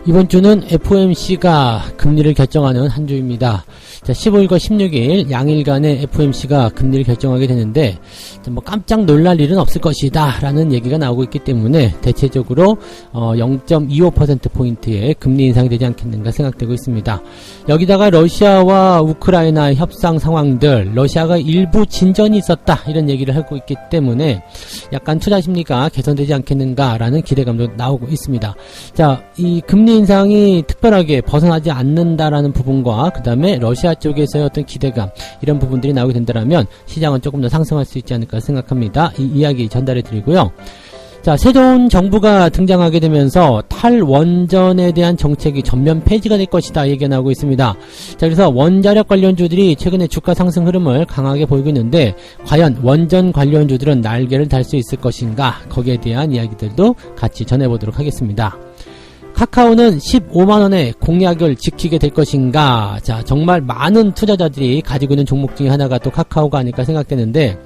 이번 주는 FOMC가 금리를 결정하는 한 주입니다. 자, 15일과 16일 양일간의 FOMC가 금리를 결정하게 되는데 뭐 깜짝 놀랄 일은 없을 것이다 라는 얘기가 나오고 있기 때문에 대체적으로 0.25%포인트의 금리 인상이 되지 않겠는가 생각되고 있습니다. 여기다가 러시아와 우크라이나의 협상 상황들, 러시아가 일부 진전이 있었다 이런 얘기를 하고 있기 때문에 약간 투자 심리가 개선되지 않겠는가 라는 기대감도 나오고 있습니다. 자, 이 금리 인상이 특별하게 벗어나지 않는다라는 부분과 그 다음에 러시아 쪽에서의 어떤 기대감 이런 부분들이 나오게 된다면 시장은 조금 더 상승할 수 있지 않을까 생각합니다. 이 이야기 전달해 드리고요. 자, 새로운 정부가 등장하게 되면서 탈원전에 대한 정책이 전면 폐지가 될 것이다 얘기가 나오고 있습니다. 자, 그래서 원자력 관련주들이 최근에 주가 상승 흐름을 강하게 보이고 있는데 과연 원전 관련주들은 날개를 달 수 있을 것인가, 거기에 대한 이야기들도 같이 전해보도록 하겠습니다. 카카오는 15만원의 공약을 지키게 될 것인가. 자, 정말 많은 투자자들이 가지고 있는 종목 중에 하나가 또 카카오가 아닐까 생각되는데,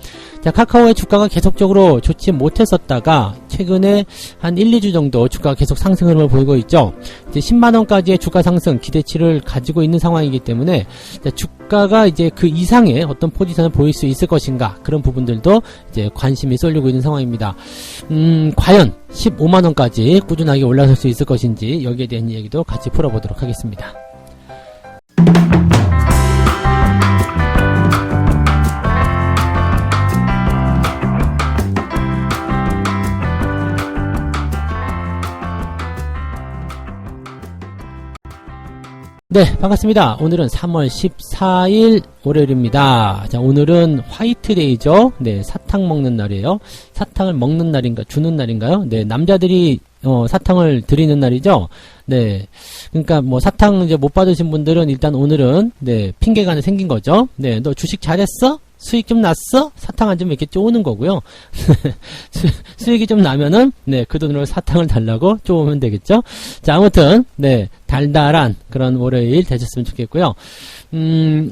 자, 카카오의 주가가 계속적으로 좋지 못했었다가 최근에 한 1, 2주 정도 주가가 계속 상승 흐름을 보이고 있죠. 이제 10만원까지의 주가 상승 기대치를 가지고 있는 상황이기 때문에 주가가 이제 그 이상의 어떤 포지션을 보일 수 있을 것인가, 그런 부분들도 이제 관심이 쏠리고 있는 상황입니다. 과연 15만원까지 꾸준하게 올라설 수 있을 것인지 여기에 대한 이야기도 같이 풀어보도록 하겠습니다. 네, 반갑습니다. 오늘은 3월 14일 월요일입니다. 자, 오늘은 화이트데이죠. 네, 사탕 먹는 날이에요. 사탕을 먹는 날인가, 주는 날인가요? 네, 남자들이 사탕을 드리는 날이죠. 네, 그러니까 뭐 사탕 이제 못 받으신 분들은 일단 오늘은 네, 핑계가 하나 생긴 거죠. 네, 너 주식 잘했어? 수익 좀 났어? 사탕 한 점 이렇게 쪼는 거고요. 수익이 좀 나면은 네, 그 돈으로 사탕을 달라고 쪼으면 되겠죠. 자, 아무튼 네, 달달한 그런 월요일 되셨으면 좋겠고요.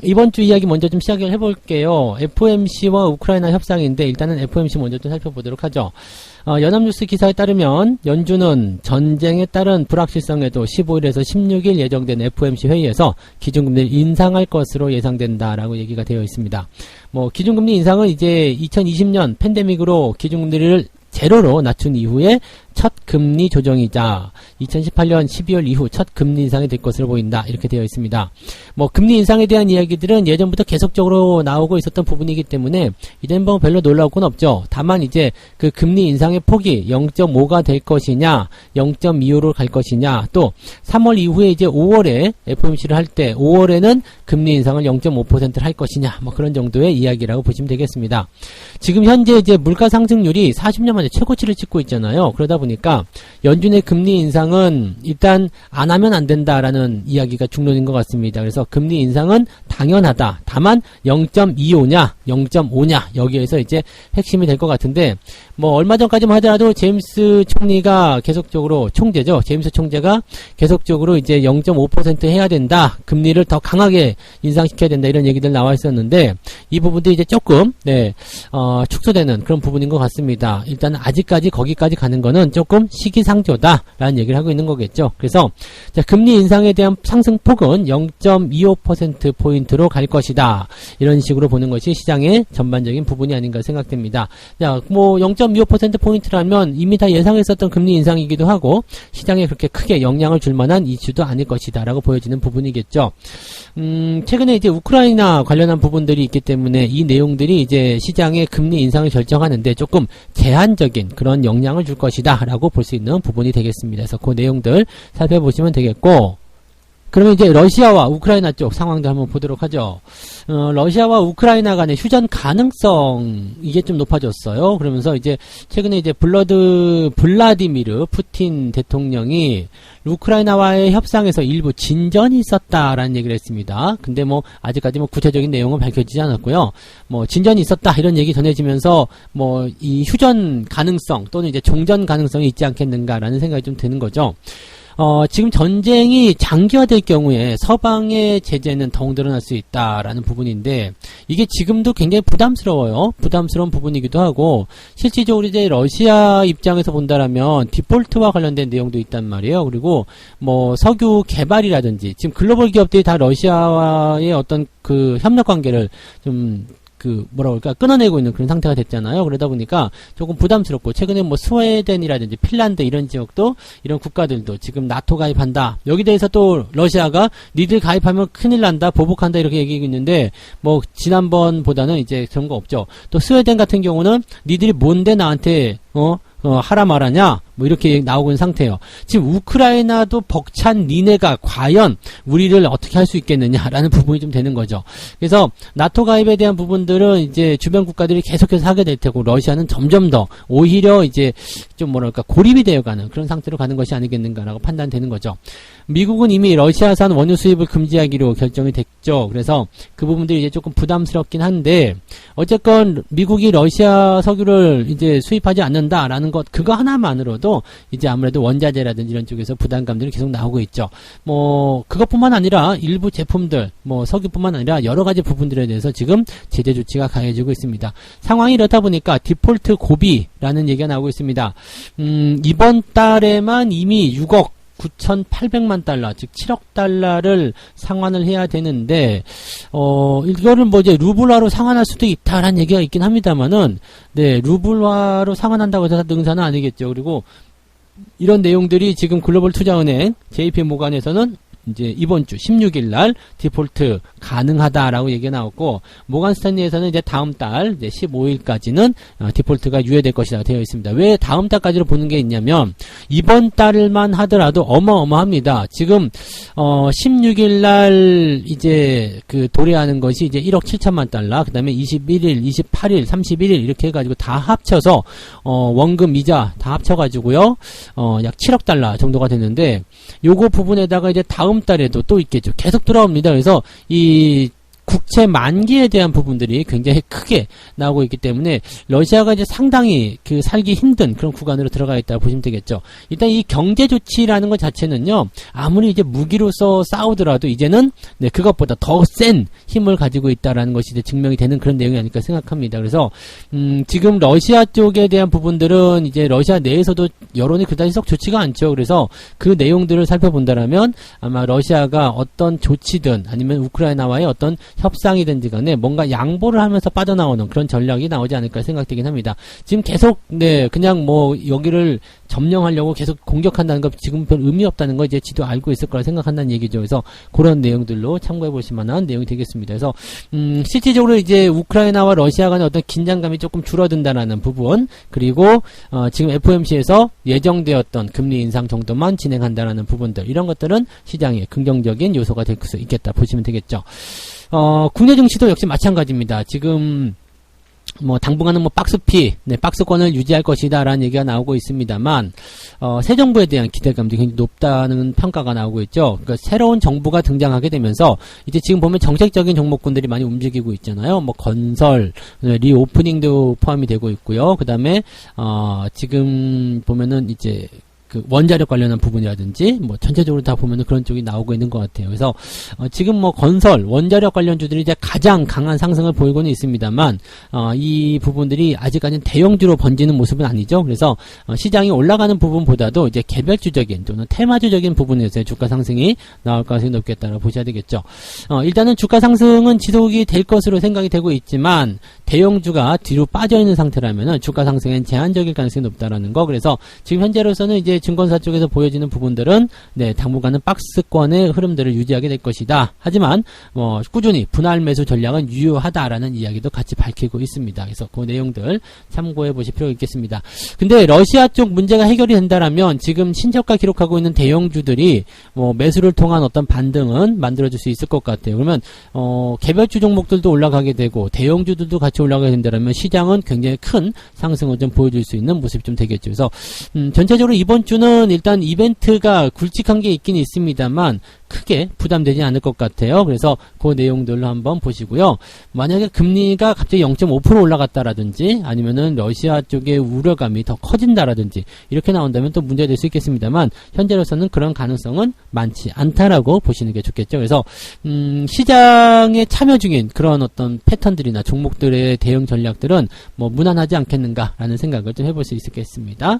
이번 주 이야기 먼저 좀 시작을 해볼게요. FOMC와 우크라이나 협상인데 일단은 FOMC 먼저 좀 살펴보도록 하죠. 연합뉴스 기사에 따르면 연준은 전쟁에 따른 불확실성에도 15일에서 16일 예정된 FOMC 회의에서 기준금리를 인상할 것으로 예상된다라고 얘기가 되어 있습니다. 뭐 기준금리 인상은 이제 2020년 팬데믹으로 기준금리를 제로로 낮춘 이후에 첫 금리 조정이자 2018년 12월 이후 첫 금리 인상이 될 것으로 보인다, 이렇게 되어 있습니다. 뭐 금리 인상에 대한 이야기들은 예전부터 계속적으로 나오고 있었던 부분이기 때문에 이제는 뭐 별로 놀라울 건 없죠. 다만 이제 그 금리 인상의 폭이 0.5가 될 것이냐, 0.25로 갈 것이냐, 또 3월 이후에 이제 5월에 FOMC를 할 때 5월에는 금리 인상을 0.5%를 할 것이냐, 뭐 그런 정도의 이야기라고 보시면 되겠습니다. 지금 현재 이제 물가 상승률이 40년 만에 최고치를 찍고 있잖아요. 그러다 보니까 연준의 금리 인상은 일단 안 하면 안 된다라는 이야기가 중론인 것 같습니다. 그래서 금리 인상은 당연하다. 다만 0.25냐 0.5냐 여기에서 이제 핵심이 될 것 같은데, 뭐 얼마 전까지만 하더라도 제임스 총리가 계속적으로, 총재죠, 제임스 총재가 계속적으로 이제 0.5% 해야 된다, 금리를 더 강하게 인상시켜야 된다, 이런 얘기들 나와 있었는데 이 부분들이 이제 조금 축소되는 그런 부분인 것 같습니다. 일단 아직까지 거기까지 가는 거는 조금 시기상조다라는 얘기를 하고 있는 거겠죠. 그래서 자, 금리 인상에 대한 상승폭은 0.25%포인트로 갈 것이다, 이런 식으로 보는 것이 시장의 전반적인 부분이 아닌가 생각됩니다. 자, 뭐 0.25%포인트라면 이미 다 예상했었던 금리 인상이기도 하고 시장에 그렇게 크게 영향을 줄 만한 이슈도 아닐 것이다 라고 보여지는 부분이겠죠. 최근에 이제 우크라이나 관련한 부분들이 있기 때문에 이 내용들이 이제 시장의 금리 인상을 결정하는데 조금 제한적인 그런 영향을 줄 것이다 라고 볼 수 있는 부분이 되겠습니다. 그래서 그 내용들 살펴보시면 되겠고, 그러면 이제 러시아와 우크라이나 쪽 상황도 한번 보도록 하죠. 러시아와 우크라이나 간의 휴전 가능성, 이게 좀 높아졌어요. 그러면서 이제 최근에 이제 블라디미르 푸틴 대통령이 우크라이나와의 협상에서 일부 진전이 있었다라는 얘기를 했습니다. 근데 뭐 아직까지 뭐 구체적인 내용은 밝혀지지 않았고요. 뭐 진전이 있었다 이런 얘기 전해지면서 뭐 이 휴전 가능성 또는 이제 종전 가능성이 있지 않겠는가라는 생각이 좀 드는 거죠. 지금 전쟁이 장기화될 경우에 서방의 제재는 더욱 늘어날 수 있다라는 부분인데, 이게 지금도 굉장히 부담스러워요. 부담스러운 부분이기도 하고, 실질적으로 이제 러시아 입장에서 본다라면 디폴트와 관련된 내용도 있단 말이에요. 그리고 뭐 석유 개발이라든지, 지금 글로벌 기업들이 다 러시아와의 어떤 그 협력 관계를 좀 뭐라고 할까, 끊어내고 있는 그런 상태가 됐잖아요. 그러다 보니까 조금 부담스럽고, 최근에 뭐 스웨덴이라든지 핀란드 이런 지역도, 이런 국가들도 지금 나토 가입한다. 여기 대해서 또 러시아가 니들 가입하면 큰일 난다, 보복한다 이렇게 얘기하고 있는데, 뭐 지난번보다는 이제 그런 거 없죠. 또 스웨덴 같은 경우는 니들이 뭔데 나한테 하라 말하냐? 뭐 이렇게 나오고 있는 상태예요. 지금 우크라이나도 벅찬 니네가 과연 우리를 어떻게 할 수 있겠느냐라는 부분이 좀 되는 거죠. 그래서 나토 가입에 대한 부분들은 이제 주변 국가들이 계속해서 하게 될 테고, 러시아는 점점 더 오히려 이제 좀 뭐랄까 고립이 되어가는 그런 상태로 가는 것이 아니겠는가라고 판단되는 거죠. 미국은 이미 러시아산 원유 수입을 금지하기로 결정이 됐죠. 그래서 그 부분들이 이제 조금 부담스럽긴 한데, 어쨌건 미국이 러시아 석유를 이제 수입하지 않는다라는 것, 그거 하나만으로도 이제 아무래도 원자재라든지 이런 쪽에서 부담감들이 계속 나오고 있죠. 뭐 그것뿐만 아니라 일부 제품들, 뭐 석유뿐만 아니라 여러 가지 부분들에 대해서 지금 제재 조치가 가해지고 있습니다. 상황이 이렇다 보니까 디폴트 고비라는 얘기가 나오고 있습니다. 이번 달에만 이미 6억 9,800만 달러, 즉 7억 달러를 상환을 해야 되는데, 이거를 뭐 이제 루블화로 상환할 수도 있다라는 얘기가 있긴 합니다만은, 네, 루블화로 상환한다고 해서 능사는 아니겠죠. 그리고 이런 내용들이 지금 글로벌 투자은행 JP 모간에서는 이제 이번 주 16일 날 디폴트 가능하다라고 얘기가 나왔고, 모간 스탠리에서는 이제 다음 달 이제 15일까지는 디폴트가 유예될 것이라고 되어 있습니다. 왜 다음 달까지로 보는 게 있냐면, 이번 달만 하더라도 어마어마합니다. 지금 16일 날 이제 그 도래하는 것이 이제 1억 7천만 달러, 그다음에 21일, 28일, 31일 이렇게 해가지고 다 합쳐서 원금 이자 다 합쳐가지고요 약 7억 달러 정도가 되는데, 요거 부분에다가 이제 다음 달에도 또 있겠죠. 계속 돌아옵니다. 그래서 이 국채 만기에 대한 부분들이 굉장히 크게 나오고 있기 때문에 러시아가 이제 상당히 그 살기 힘든 그런 구간으로 들어가 있다고 보시면 되겠죠. 일단 이 경제 조치라는 것 자체는요, 아무리 이제 무기로서 싸우더라도 이제는 네, 그것보다 더 센 힘을 가지고 있다라는 것이 이제 증명이 되는 그런 내용이 아닐까 생각합니다. 그래서 지금 러시아 쪽에 대한 부분들은 이제 러시아 내에서도 여론이 그다지 썩 좋지가 않죠. 그래서 그 내용들을 살펴본다라면 아마 러시아가 어떤 조치든 아니면 우크라이나와의 어떤 협상이든지 간에 뭔가 양보를 하면서 빠져나오는 그런 전략이 나오지 않을까 생각되긴 합니다. 지금 계속 네 그냥 뭐 여기를 점령하려고 계속 공격한다는 거 지금 별 의미 없다는 거 이제 지도 알고 있을 거라 생각한다는 얘기죠. 그래서 그런 내용들로 참고해 보실 만한 내용이 되겠습니다. 그래서 실질적으로 이제 우크라이나와 러시아 간의 어떤 긴장감이 조금 줄어든다라는 부분, 그리고 지금 FOMC에서 예정되었던 금리 인상 정도만 진행한다라는 부분들, 이런 것들은 시장에 긍정적인 요소가 될 수 있겠다 보시면 되겠죠. 국내 증시도 역시 마찬가지입니다. 지금 뭐 당분간은 뭐 박스권을 유지할 것이다라는 얘기가 나오고 있습니다만, 새 정부에 대한 기대감도 굉장히 높다는 평가가 나오고 있죠. 그러니까 새로운 정부가 등장하게 되면서 이제 지금 보면 정책적인 종목군들이 많이 움직이고 있잖아요. 뭐 건설, 리오프닝도 포함이 되고 있고요. 그 다음에 지금 보면은 이제 그 원자력 관련한 부분이라든지 뭐 전체적으로 다 보면은 그런 쪽이 나오고 있는 것 같아요. 그래서 지금 뭐 건설, 원자력 관련주들이 이제 가장 강한 상승을 보이고는 있습니다만 이 부분들이 아직까지는 대형주로 번지는 모습은 아니죠. 그래서 시장이 올라가는 부분보다도 이제 개별주적인 또는 테마주적인 부분에서의 주가 상승이 나올 가능성이 높겠다라고 보셔야 되겠죠. 일단은 주가 상승은 지속이 될 것으로 생각이 되고 있지만, 대형주가 뒤로 빠져 있는 상태라면은 주가 상승엔 제한적일 가능성이 높다라는 거. 그래서 지금 현재로서는 이제 증권사 쪽에서 보여지는 부분들은 네, 당분간은 박스권의 흐름들을 유지하게 될 것이다. 하지만 뭐 꾸준히 분할 매수 전략은 유효하다라는 이야기도 같이 밝히고 있습니다. 그래서 그 내용들 참고해 보실 필요가 있겠습니다. 근데 러시아 쪽 문제가 해결이 된다라면 지금 신저가 기록하고 있는 대형주들이 뭐 매수를 통한 어떤 반등은 만들어줄 수 있을 것 같아요. 그러면 개별주 종목들도 올라가게 되고 대형주들도 같이 올라가게 된다라면 시장은 굉장히 큰 상승을 좀 보여줄 수 있는 모습이 좀 되겠죠. 그래서 전체적으로 이번 주 주는 일단 이벤트가 굵직한 게 있긴 있습니다만 크게 부담되지 않을 것 같아요. 그래서 그 내용들로 한번 보시고요. 만약에 금리가 갑자기 0.5% 올라갔다라든지 아니면은 러시아 쪽의 우려감이 더 커진다라든지 이렇게 나온다면 또 문제가 될 수 있겠습니다만 현재로서는 그런 가능성은 많지 않다라고 보시는 게 좋겠죠. 그래서 시장에 참여 중인 그런 어떤 패턴들이나 종목들의 대응 전략들은 뭐 무난하지 않겠는가라는 생각을 좀 해볼 수 있겠습니다.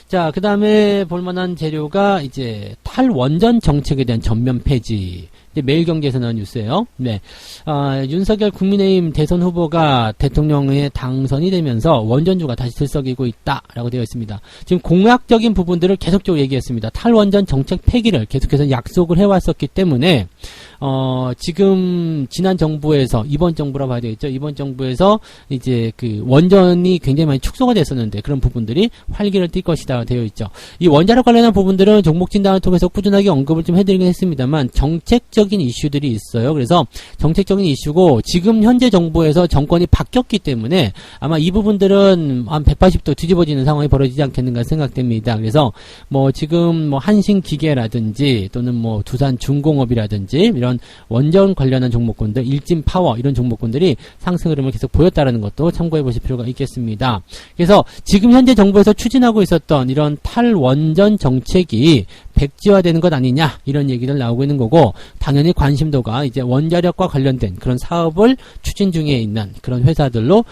자, 그 다음에 볼만한 재료가 이제 탈원전 정책에 대한 전면 폐지. 매일경제에서 나온 뉴스예요. 네, 윤석열 국민의힘 대선 후보가 대통령에 당선이 되면서 원전주가 다시 들썩이고 있다라고 되어 있습니다. 지금 공약적인 부분들을 계속적으로 얘기했습니다. 탈원전 정책 폐기를 계속해서 약속을 해왔었기 때문에 지금 지난 정부에서 이번 정부라 봐야 되겠죠. 이번 정부에서 이제 그 원전이 굉장히 많이 축소가 됐었는데 그런 부분들이 활기를 띨 것이다 되어 있죠. 이 원자력 관련한 부분들은 종목 진단을 통해서 꾸준하게 언급을 좀 해드리긴 했습니다만 정책적인 이슈들이 있어요. 그래서 정책적인 이슈고 지금 현재 정부에서 정권이 바뀌었기 때문에 아마 이 부분들은 한 180도 뒤집어지는 상황이 벌어지지 않겠는가 생각됩니다. 그래서 뭐 지금 뭐 한신기계라든지 또는 뭐 두산중공업이라든지 이런 원전 관련한 종목군들, 일진파워 이런 종목군들이 상승 흐름을 계속 보였다라는 것도 참고해 보실 필요가 있겠습니다. 그래서 지금 현재 정부에서 추진하고 있었던 이런 탈원전 정책이 백지화되는 것 아니냐 이런 얘기들 나오고 있는 거고 당연히 관심도가 이제 원자력과 관련된 그런 사업을 추진 중에 있는 그런 회사들로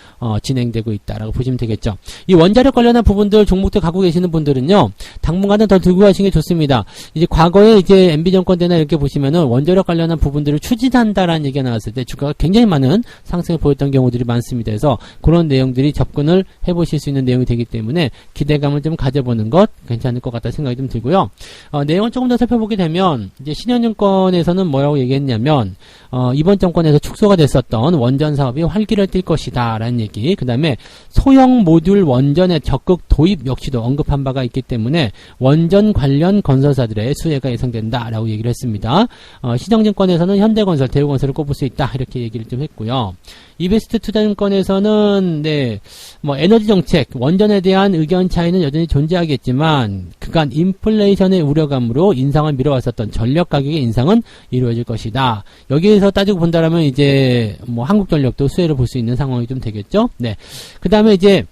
진행되고 있다라고 보시면 되겠죠. 이 원자력 관련한 부분들 종목들 갖고 계시는 분들은요 당분간은 더 들고 가시는 게 좋습니다. 이제 과거에 이제 MB정권 때나 이렇게 보시면은 원자력 관련한 부분들을 추진한다라는 얘기가 나왔을 때 주가가 굉장히 많은 상승을 보였던 경우들이 많습니다. 그래서 그런 내용들이 접근을 해보실 수 있는 내용이 되기 때문에 기대감을 좀 가져보는 것 괜찮을 것 같다 생각이 좀 들고요. 내용을 조금 더 살펴보게 되면 이제 신현증권에서는 뭐라고 얘기했냐면 이번 정권에서 축소가 됐었던 원전 사업이 활기를 띨 것이다 라는 얘기, 그 다음에 소형 모듈 원전의 적극 도입 역시도 언급한 바가 있기 때문에 원전 관련 건설사들의 수혜가 예상된다 라고 얘기를 했습니다. 시정증권에서는 현대건설, 대우건설을 꼽을 수 있다 이렇게 얘기를 좀 했고요. 이베스트 투자증권에서는 뭐 에너지 정책, 원전에 대한 의견 차이는 여전히 존재하겠지만 그간 인플레이션의 우려감으로 인상을 미뤄왔었던 전력 가격의 인상은 이루어질 것이다. 여기에서 따지고 본다라면 이제 뭐 한국전력도 수혜를 볼 수 있는 상황이 좀 되겠죠. 네. 그 다음에 이제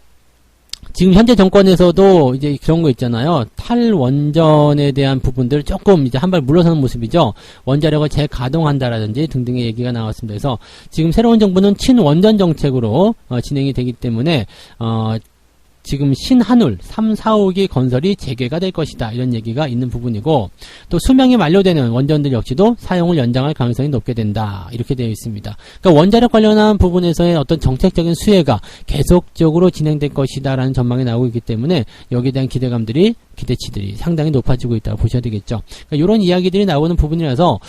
지금 현재 정권에서도 이제 그런 거 있잖아요. 탈원전에 대한 부분들을 조금 이제 한 발 물러서는 모습이죠. 원자력을 재가동한다라든지 등등의 얘기가 나왔습니다. 그래서 지금 새로운 정부는 친원전 정책으로 진행이 되기 때문에 지금 신한울 3, 4호기 건설이 재개가 될 것이다 이런 얘기가 있는 부분이고 또 수명이 만료되는 원전들 역시도 사용을 연장할 가능성이 높게 된다 이렇게 되어 있습니다. 그러니까 원자력 관련한 부분에서의 어떤 정책적인 수혜가 계속적으로 진행될 것이다 라는 전망이 나오고 있기 때문에 여기에 대한 기대치들이 상당히 높아지고 있다고 보셔야 되겠죠. 그러니까 이런 이야기들이 나오는 부분이라서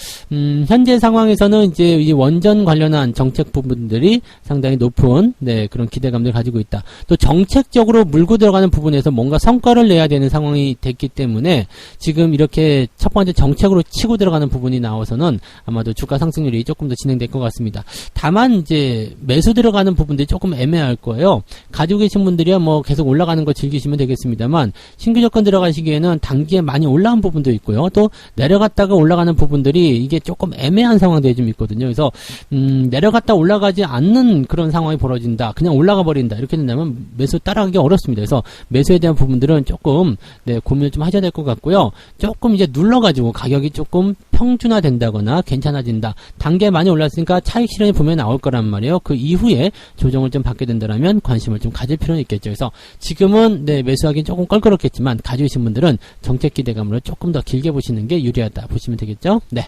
현재 상황에서는 이제 이 원전 관련한 정책 부분들이 상당히 높은 그런 기대감들을 가지고 있다. 또 정책적으로 물고 들어가는 부분에서 뭔가 성과를 내야 되는 상황이 됐기 때문에 지금 이렇게 첫 번째 정책으로 치고 들어가는 부분이 나와서는 아마도 주가 상승률이 조금 더 진행될 것 같습니다. 다만 이제 매수 들어가는 부분들이 조금 애매할 거예요. 가지고 계신 분들이야 뭐 계속 올라가는 거 즐기시면 되겠습니다만 신규 조건 들어가시기에는 단기에 많이 올라온 부분도 있고요. 또 내려갔다가 올라가는 부분들이 이게 조금 애매한 상황들이 좀 있거든요. 그래서 내려갔다 올라가지 않는 그런 상황이 벌어진다. 그냥 올라가 버린다. 이렇게 된다면 매수 따라가기 어렵습니다. 그래서 매수에 대한 부분들은 조금 고민을 좀 하셔야 될 것 같고요. 조금 이제 눌러가지고 가격이 조금 평준화된다거나 괜찮아진다. 단계에 많이 올랐으니까 차익 실현이 분명히 나올 거란 말이에요. 그 이후에 조정을 좀 받게 된다면 관심을 좀 가질 필요는 있겠죠. 그래서 지금은 매수하기는 조금 껄끄럽겠지만 가지고 계신 분들은 정책 기대감으로 조금 더 길게 보시는 게 유리하다 보시면 되겠죠. 네.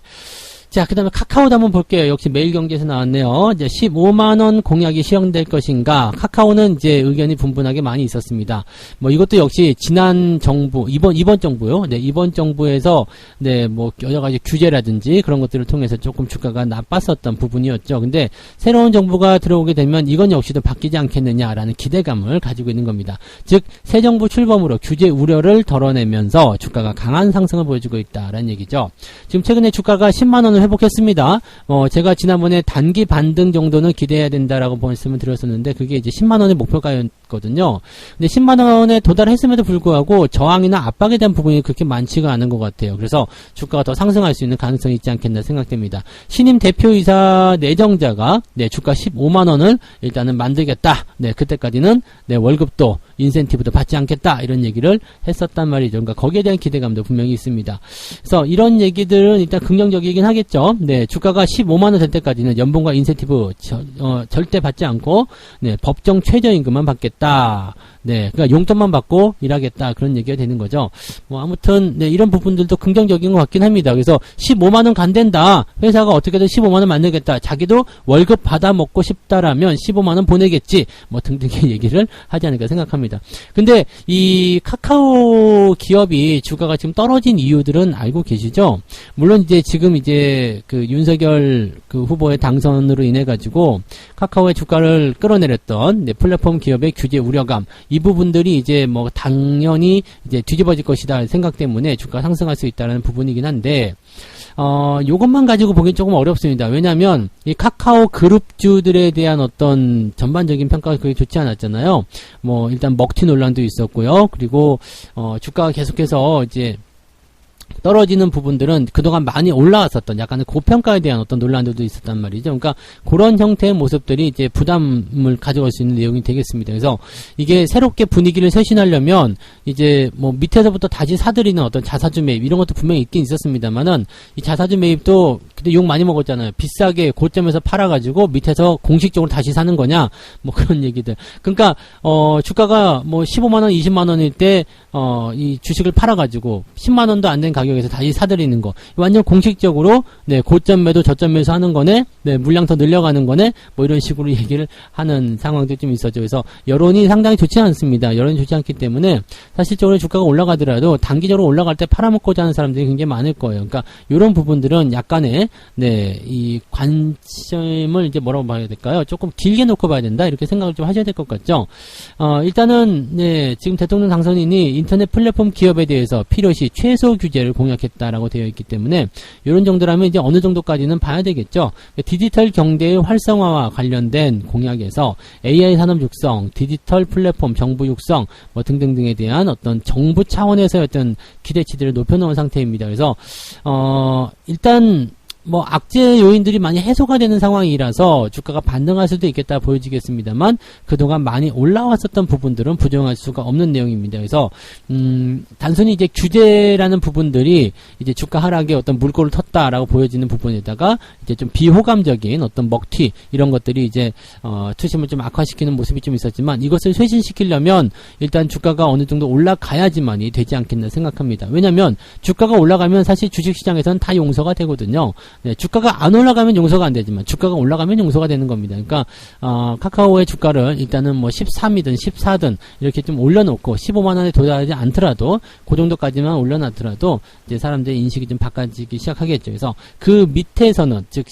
자, 그 다음에 카카오도 한번 볼게요. 역시 매일경제에서 나왔네요. 이제 15만원 공약이 실현될 것인가. 카카오는 이제 의견이 분분하게 많이 있었습니다. 뭐 이것도 역시 지난 정부, 이번 정부요. 이번 정부에서 뭐 여러 가지 규제라든지 그런 것들을 통해서 조금 주가가 나빴었던 부분이었죠. 근데 새로운 정부가 들어오게 되면 이건 역시도 바뀌지 않겠느냐라는 기대감을 가지고 있는 겁니다. 즉, 새 정부 출범으로 규제 우려를 덜어내면서 주가가 강한 상승을 보여주고 있다라는 얘기죠. 지금 최근에 주가가 10만원을 회복했습니다. 제가 지난번에 단기 반등 정도는 기대해야 된다라고 말씀을 드렸었는데 그게 이제 10만원의 목표가였거든요. 근데 10만원에 도달했음에도 불구하고 저항이나 압박에 대한 부분이 그렇게 많지가 않은 것 같아요. 그래서 주가가 더 상승할 수 있는 가능성이 있지 않겠나 생각됩니다. 신임 대표이사 내정자가 주가 15만원을 일단은 만들겠다. 그때까지는 월급도 인센티브도 받지 않겠다. 이런 얘기를 했었단 말이죠. 그러니까 거기에 대한 기대감도 분명히 있습니다. 그래서 이런 얘기들은 일단 긍정적이긴 하겠죠. 주가가 15만원 될 때까지는 연봉과 인센티브 절대 받지 않고 법정 최저임금만 받겠다. 그러니까 용돈만 받고 일하겠다. 그런 얘기가 되는 거죠. 아무튼 이런 부분들도 긍정적인 것 같긴 합니다. 그래서 15만원 간댄다. 회사가 어떻게든 15만원 만들겠다. 자기도 월급 받아 먹고 싶다라면 15만원 보내겠지. 등등의 얘기를 하지 않을까 생각합니다. 근데 이 카카오 기업이 주가가 지금 떨어진 이유들은 알고 계시죠? 물론 이제 지금 이제 그 윤석열 그 후보의 당선으로 인해 가지고 카카오의 주가를 끌어내렸던 플랫폼 기업의 규제 우려감, 이 부분들이 이제 당연히 이제 뒤집어질 것이다 생각 때문에 주가가 상승할 수 있다는 부분이긴 한데, 요것만 가지고 보기엔 조금 어렵습니다. 왜냐면, 이 카카오 그룹주들에 대한 어떤 전반적인 평가가 그렇게 좋지 않았잖아요. 일단 먹튀 논란도 있었고요. 그리고, 주가가 계속해서 이제, 떨어지는 부분들은 그동안 많이 올라왔었던 약간의 고평가에 대한 어떤 논란들도 있었단 말이죠. 그러니까 그런 형태의 모습들이 이제 부담을 가져갈 수 있는 내용이 되겠습니다. 그래서 이게 새롭게 분위기를 쇄신하려면 이제 밑에서부터 다시 사들이는 어떤 자사주 매입 이런 것도 분명히 있긴 있었습니다만은 이 자사주 매입도 그때 욕 많이 먹었잖아요. 비싸게 고점에서 팔아가지고 밑에서 공식적으로 다시 사는 거냐 그런 얘기들. 그러니까 주가가 15만원 20만원일 때 이 주식을 팔아가지고 10만원도 안 된 가격에서 다시 사들이는 거. 완전 공식적으로, 고점 매도, 저점 매수 하는 거네, 물량 더 늘려가는 거네, 이런 식으로 얘기를 하는 상황도 좀 있었죠. 그래서 여론이 상당히 좋지 않습니다. 여론이 좋지 않기 때문에 사실적으로 주가가 올라가더라도 단기적으로 올라갈 때 팔아먹고자 하는 사람들이 굉장히 많을 거예요. 그러니까 이런 부분들은 약간의, 이 관심을 이제 뭐라고 봐야 될까요? 조금 길게 놓고 봐야 된다. 이렇게 생각을 좀 하셔야 될 것 같죠? 일단은, 지금 대통령 당선인이 인터넷 플랫폼 기업에 대해서 필요시 최소 규제를 공약했다라고 되어 있기 때문에 이런 정도라면 이제 어느 정도까지는 봐야 되겠죠. 디지털 경제의 활성화와 관련된 공약에서 AI 산업 육성, 디지털 플랫폼 정부 육성 등등등에 대한 어떤 정부 차원에서의 어떤 기대치들을 높여놓은 상태입니다. 그래서 일단 악재 요인들이 많이 해소가 되는 상황이라서 주가가 반등할 수도 있겠다 보여지겠습니다만 그동안 많이 올라왔었던 부분들은 부정할 수가 없는 내용입니다. 그래서 단순히 이제 규제라는 부분들이 이제 주가 하락에 어떤 물꼬를 텄다라고 보여지는 부분에다가 이제 좀 비호감적인 어떤 먹튀 이런 것들이 이제 투심을 좀 악화시키는 모습이 좀 있었지만 이것을 쇄신시키려면 일단 주가가 어느 정도 올라가야지만이 되지 않겠나 생각합니다. 왜냐하면 주가가 올라가면 사실 주식시장에서는 다 용서가 되거든요. 주가가 안 올라가면 용서가 안 되지만 주가가 올라가면 용서가 되는 겁니다. 그러니까 카카오의 주가를 일단은 13이든 14든 이렇게 좀 올려놓고 15만원에 도달하지 않더라도 그 정도까지만 올려놨더라도 이제 사람들의 인식이 좀 바꿔지기 시작하겠죠. 그래서 그 밑에서는 즉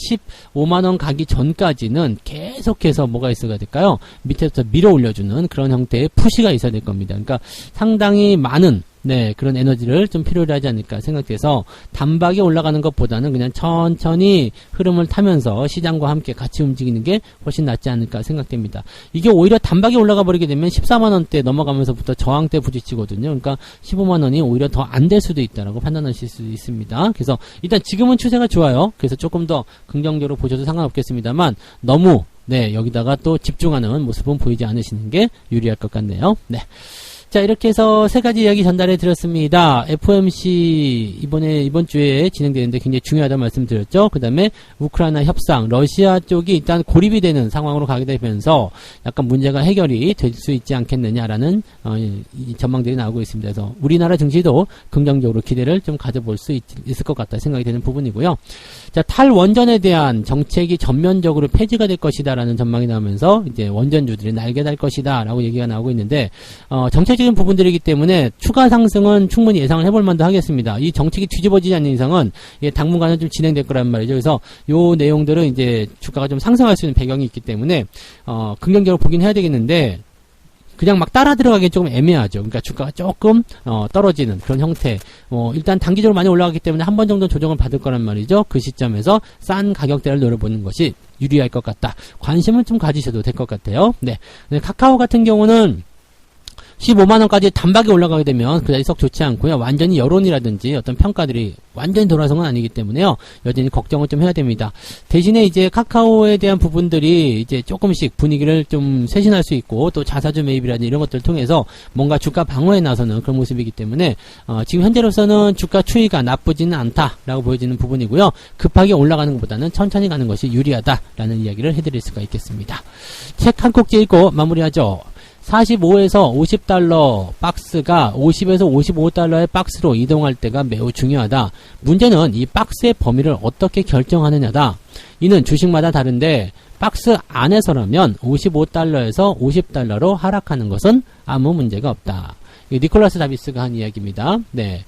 15만원 가기 전까지는 계속해서 뭐가 있어야 될까요? 밑에서 밀어 올려주는 그런 형태의 푸시가 있어야 될 겁니다. 그러니까 상당히 많은 그런 에너지를 좀 필요로 하지 않을까 생각돼서 단박에 올라가는 것보다는 그냥 천천히 흐름을 타면서 시장과 함께 같이 움직이는 게 훨씬 낫지 않을까 생각됩니다. 이게 오히려 단박에 올라가 버리게 되면 14만원대 넘어가면서부터 저항대 부딪히거든요. 그러니까 15만원이 오히려 더 안 될 수도 있다라고 판단하실 수 있습니다. 그래서 일단 지금은 추세가 좋아요. 그래서 조금 더 긍정적으로 보셔도 상관없겠습니다만 너무 여기다가 또 집중하는 모습은 보이지 않으시는 게 유리할 것 같네요. 자, 이렇게 해서 세 가지 이야기 전달해 드렸습니다. FOMC 이번 주에 진행되는데 굉장히 중요하다는 말씀 드렸죠. 그 다음에 우크라이나 협상, 러시아 쪽이 일단 고립이 되는 상황으로 가게 되면서 약간 문제가 해결이 될 수 있지 않겠느냐라는 이 전망들이 나오고 있습니다. 그래서 우리나라 증시도 긍정적으로 기대를 좀 가져볼 수 있을 것 같다 생각이 되는 부분이고요. 자, 탈원전에 대한 정책이 전면적으로 폐지가 될 것이다라는 전망이 나오면서 이제 원전주들이 날개 달 것이다라고 얘기가 나오고 있는데 정책적인 부분들이기 때문에 추가 상승은 충분히 예상을 해볼 만도 하겠습니다. 이 정책이 뒤집어지지 않는 이상은 당분간은 좀 진행될 거란 말이죠. 그래서 요 내용들은 이제 주가가 좀 상승할 수 있는 배경이 있기 때문에 긍정적으로 보긴 해야 되겠는데 그냥 막 따라 들어가기 조금 애매하죠. 그러니까 주가가 조금 떨어지는 그런 형태. 일단 단기적으로 많이 올라가기 때문에 한 번 정도 조정을 받을 거란 말이죠. 그 시점에서 싼 가격대를 노려보는 것이 유리할 것 같다. 관심을 좀 가지셔도 될 것 같아요. 네. 카카오 같은 경우는 15만원까지 단박에 올라가게 되면 그다지 썩 좋지 않고요. 완전히 여론이라든지 어떤 평가들이 완전히 돌아선 건 아니기 때문에요. 여전히 걱정을 좀 해야 됩니다. 대신에 이제 카카오에 대한 부분들이 이제 조금씩 분위기를 좀 쇄신할 수 있고 또 자사주 매입이라든지 이런 것들을 통해서 뭔가 주가 방어에 나서는 그런 모습이기 때문에 지금 현재로서는 주가 추이가 나쁘지는 않다라고 보여지는 부분이고요. 급하게 올라가는 것보다는 천천히 가는 것이 유리하다라는 이야기를 해드릴 수가 있겠습니다. 책 한 꼭지 읽고 마무리하죠. 45에서 50달러 박스가 50에서 55달러의 박스로 이동할 때가 매우 중요하다. 문제는 이 박스의 범위를 어떻게 결정하느냐다. 이는 주식마다 다른데 박스 안에서라면 55달러에서 50달러로 하락하는 것은 아무 문제가 없다. 니콜라스 다비스가 한 이야기입니다. 네.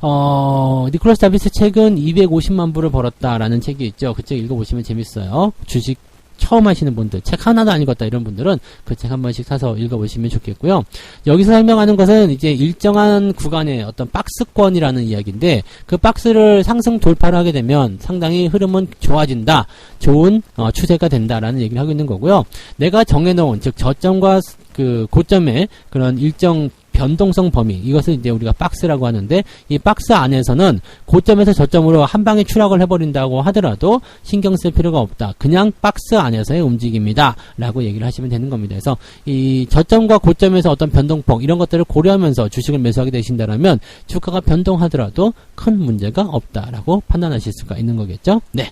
니콜라스 다비스 책은 250만 부를 벌었다라는 책이 있죠. 그 책 읽어보시면 재밌어요. 주식 처음 하시는 분들, 책 하나도 안 읽었다 이런 분들은 그 책 한 번씩 사서 읽어보시면 좋겠고요. 여기서 설명하는 것은 이제 일정한 구간의 어떤 박스권이라는 이야기인데 그 박스를 상승 돌파를 하게 되면 상당히 흐름은 좋아진다. 좋은 추세가 된다라는 얘기를 하고 있는 거고요. 내가 정해놓은 즉 저점과 그 고점의 그런 일정 변동성 범위, 이것을 이제 우리가 박스라고 하는데 이 박스 안에서는 고점에서 저점으로 한 방에 추락을 해버린다고 하더라도 신경 쓸 필요가 없다. 그냥 박스 안에서의 움직임이다 라고 얘기를 하시면 되는 겁니다. 그래서 이 저점과 고점에서 어떤 변동폭 이런 것들을 고려하면서 주식을 매수하게 되신다면 주가가 변동하더라도 큰 문제가 없다라고 판단하실 수가 있는 거겠죠. 네.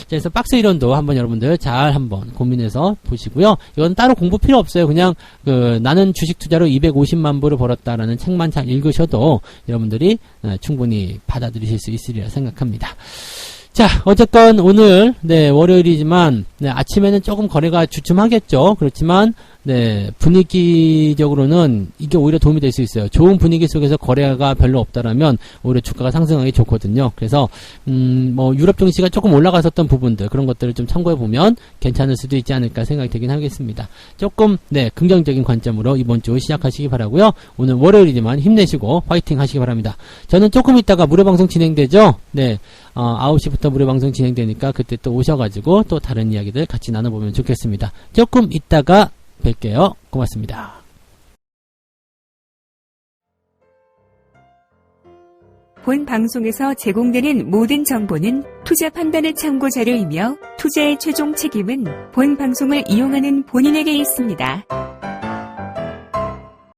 그래서 박스 이론도 한번 여러분들 잘 한번 고민해서 보시고요. 이건 따로 공부 필요 없어요. 그냥 나는 주식 투자로 250만 불을 벌었다라는 책만 잘 읽으셔도 여러분들이 충분히 받아들이실 수 있으리라 생각합니다. 자, 어쨌건 오늘 월요일이지만 아침에는 조금 거래가 주춤하겠죠. 그렇지만 분위기적으로는 이게 오히려 도움이 될 수 있어요. 좋은 분위기 속에서 거래가 별로 없다라면 오히려 주가가 상승하기 좋거든요. 그래서 유럽 증시가 조금 올라갔었던 부분들 그런 것들을 좀 참고해 보면 괜찮을 수도 있지 않을까 생각이 되긴 하겠습니다. 조금 긍정적인 관점으로 이번 주 시작하시기 바라고요. 오늘 월요일이지만 힘내시고 화이팅 하시기 바랍니다. 저는 조금 있다가 무료 방송 진행되죠. 9시부터 무료 방송 진행되니까 그때 또 오셔가지고 또 다른 이야기들 같이 나눠보면 좋겠습니다. 조금 있다가 뵐게요. 고맙습니다. 본 방송에서 제공되는 모든 정보는 투자 판단의 참고 자료이며 투자의 최종 책임은 본 방송을 이용하는 본인에게 있습니다.